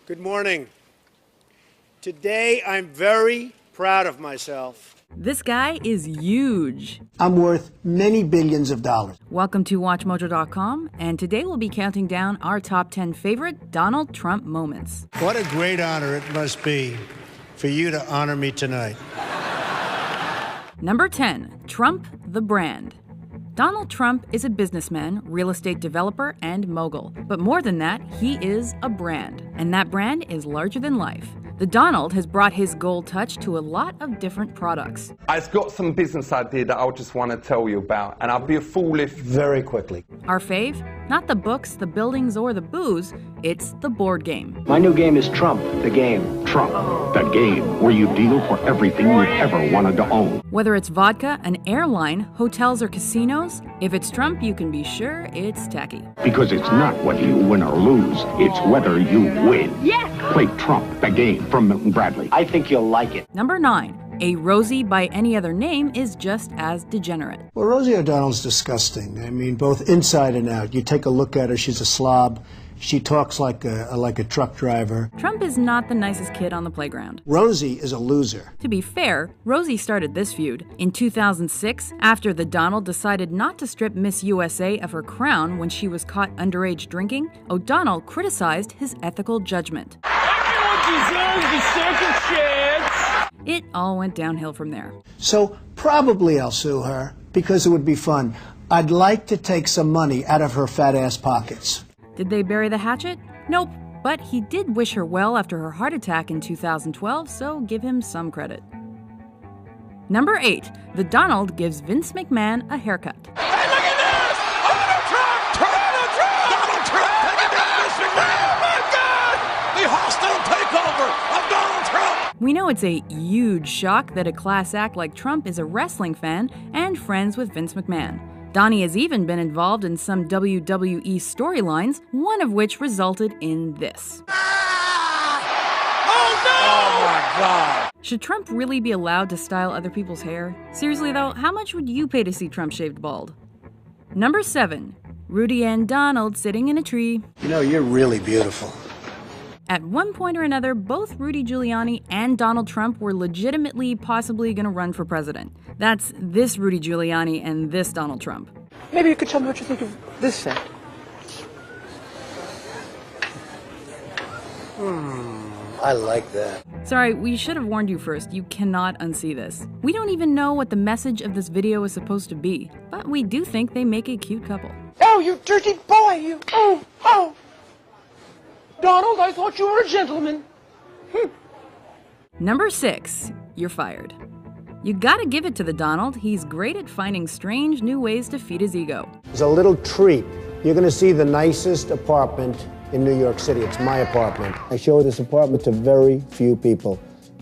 Good morning. Today, I'm very proud of myself. This guy is huge. I'm worth many billions of dollars. Welcome to WatchMojo.com, and today we'll be counting down our top 10 favorite Donald Trump moments. What a great honor it must be for you to honor me tonight. Number 10, Trump the brand. Donald Trump is a businessman, real estate developer, and mogul. But more than that, he is a brand. And that brand is larger than life. The Donald has brought his gold touch to a lot of different products. I've got some business idea that I just want to tell you about, and I'll be a fool if... Very quickly. Our fave? Not the books, the buildings, or the booze, it's the board game. My new game is Trump, the game. Trump, the game where you deal for everything you've ever wanted to own. Whether it's vodka, an airline, hotels, or casinos, if it's Trump, you can be sure it's tacky. Because it's not whether you win or lose, it's whether you win. Yes! Play Trump, the game from Milton Bradley. I think you'll like it. Number 9. A Rosie by any other name is just as degenerate. Well, Rosie O'Donnell's disgusting. I mean, both inside and out. You take a look at her, she's a slob. She talks like a truck driver. Trump is not the nicest kid on the playground. Rosie is a loser. To be fair, Rosie started this feud. In 2006, after the Donald decided not to strip Miss USA of her crown when she was caught underage drinking, O'Donnell criticized his ethical judgment. Everyone deserves a second chance! It all went downhill from there. So probably I'll sue her because it would be fun. I'd like to take some money out of her fat ass pockets. Did they bury the hatchet? Nope, but he did wish her well after her heart attack in 2012, so give him some credit. Number 8, the Donald gives Vince McMahon a haircut. Hey, look at this! Donald Trump! Donald Trump! Donald Trump taking down Vince McMahon! Oh my God! The hostile takeover of Donald Trump! We know it's a huge shock that a class act like Trump is a wrestling fan and friends with Vince McMahon. Donnie has even been involved in some WWE storylines, one of which resulted in this. Oh no! Oh my God! Should Trump really be allowed to style other people's hair? Seriously though, how much would you pay to see Trump shaved bald? Number 7, Rudy and Donald sitting in a tree. You know, you're really beautiful. At one point or another, both Rudy Giuliani and Donald Trump were legitimately possibly going to run for president. That's this Rudy Giuliani and this Donald Trump. Maybe you could tell me what you think of this set. I like that. Sorry, we should have warned you first. You cannot unsee this. We don't even know what the message of this video is supposed to be, but we do think they make a cute couple. Oh, you dirty boy, you. Oh. Donald, I thought you were a gentleman. Number 6, you're fired. You gotta give it to the Donald. He's great at finding strange new ways to feed his ego. It's a little treat. You're going to see the nicest apartment in New York City. It's my apartment. I show this apartment to very few people.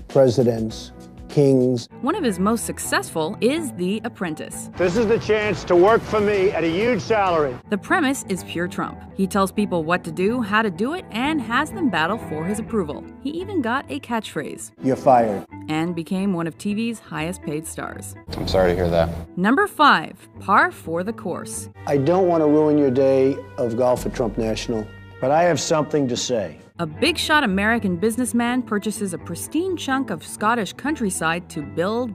Presidents, kings. One of his most successful is The Apprentice. This is the chance to work for me at a huge salary. The premise is pure Trump. He tells people what to do, how to do it, and has them battle for his approval. He even got a catchphrase. You're fired. And became one of TV's highest paid stars. I'm sorry to hear that. Number 5, par for the course. I don't want to ruin your day of golf at Trump National, but I have something to say. A big-shot American businessman purchases a pristine chunk of Scottish countryside to build.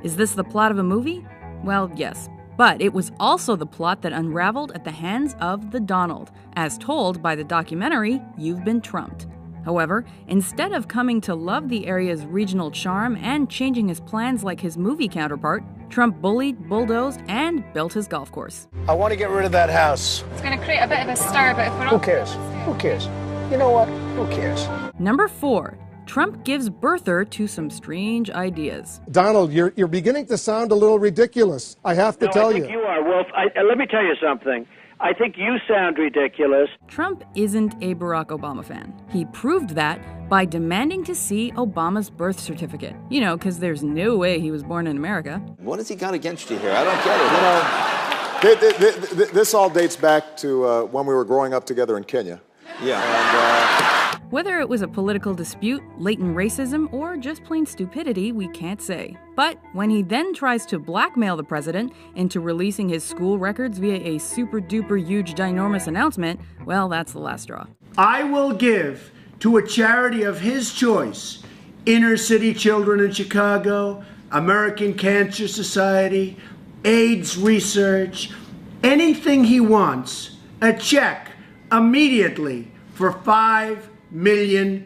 Is this the plot of a movie? Well, yes. But it was also the plot that unraveled at the hands of the Donald, as told by the documentary You've Been Trumped. However, instead of coming to love the area's regional charm and changing his plans like his movie counterpart, Trump bullied, bulldozed, and built his golf course. I want to get rid of that house. It's going to create a bit of a stir, but if we're Who cares? Who cares? You know what? Who cares? Number 4, Trump gives birther to some strange ideas. Donald, you're beginning to sound a little ridiculous. I have to tell you. I think you are, Wolf. Let me tell you something. I think you sound ridiculous. Trump isn't a Barack Obama fan. He proved that by demanding to see Obama's birth certificate. You know, because there's no way he was born in America. What has he got against you here? I don't get it. You know, this all dates back to when we were growing up together in Kenya. Yeah. Whether it was a political dispute, latent racism, or just plain stupidity, we can't say. But when he then tries to blackmail the president into releasing his school records via a super-duper huge ginormous announcement, well, that's the last straw. I will give to a charity of his choice, Inner City Children in Chicago, American Cancer Society, AIDS research, anything he wants, a check immediately for $5 million.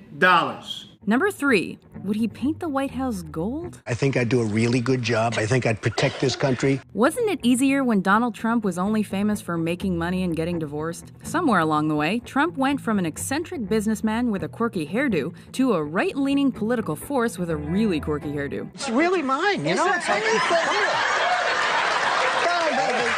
Number 3, would he paint the White House gold? I think I'd do a really good job. I think I'd protect this country. Wasn't it easier when Donald Trump was only famous for making money and getting divorced? Somewhere along the way, Trump went from an eccentric businessman with a quirky hairdo to a right-leaning political force with a really quirky hairdo. It's really mine, you know? It's like, come here. Come on, baby.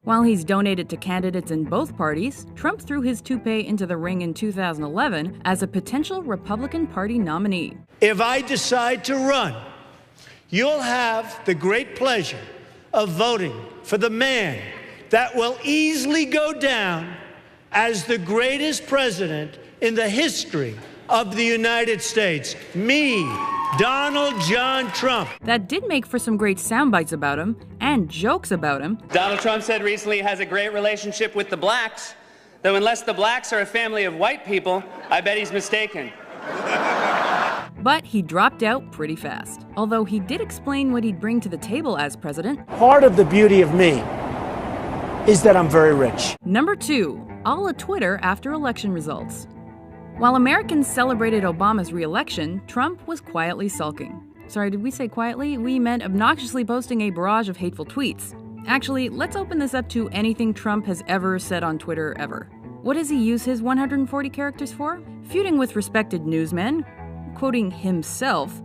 While he's donated to candidates in both parties, Trump threw his toupee into the ring in 2011 as a potential Republican Party nominee. If I decide to run, you'll have the great pleasure of voting for the man that will easily go down as the greatest president in the history of the United States. Me, Donald John Trump. That did make for some great sound bites about him and jokes about him. Donald Trump said recently he has a great relationship with the blacks, though unless the blacks are a family of white people, I bet he's mistaken. But he dropped out pretty fast, although he did explain what he'd bring to the table as president. Part of the beauty of me is that I'm very rich. Number 2, a la Twitter after election results. While Americans celebrated Obama's re-election, Trump was quietly sulking. Sorry, did we say quietly? We meant obnoxiously posting a barrage of hateful tweets. Actually, let's open this up to anything Trump has ever said on Twitter ever. What does he use his 140 characters for? Feuding with respected newsmen, quoting himself,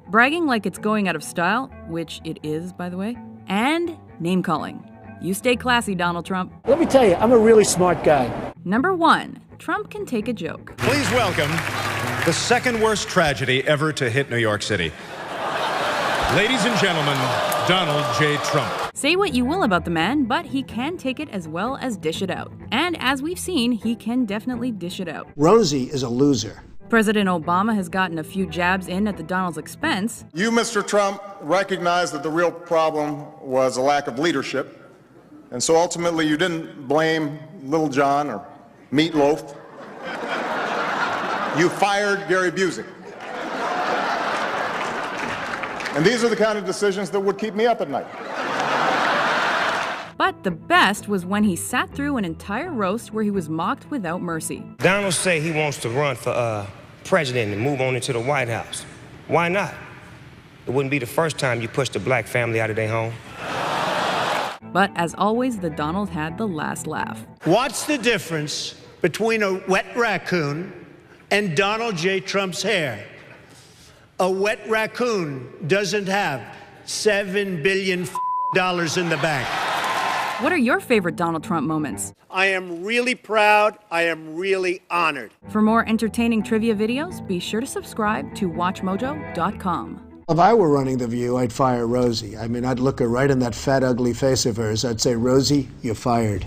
bragging like it's going out of style, which it is, by the way, and name-calling. You stay classy, Donald Trump. Let me tell you, I'm a really smart guy. Number 1, Trump can take a joke. Please welcome the second worst tragedy ever to hit New York City. Ladies and gentlemen, Donald J. Trump. Say what you will about the man, but he can take it as well as dish it out. And as we've seen, he can definitely dish it out. Rosie is a loser. President Obama has gotten a few jabs in at the Donald's expense. You, Mr. Trump, recognized that the real problem was a lack of leadership. And so ultimately you didn't blame Little John or Meatloaf. You fired Gary Busey. And these are the kind of decisions that would keep me up at night. But the best was when he sat through an entire roast where he was mocked without mercy. Donald say he wants to run for president and move on into the White House. Why not? It wouldn't be the first time you pushed a black family out of their home. But as always, the Donald had the last laugh. What's the difference between a wet raccoon and Donald J. Trump's hair? A wet raccoon doesn't have $7 billion in the bank. What are your favorite Donald Trump moments? I am really proud. I am really honored. For more entertaining trivia videos, be sure to subscribe to WatchMojo.com. If I were running The View, I'd fire Rosie. I mean, I'd look her right in that fat, ugly face of hers. I'd say, Rosie, you're fired.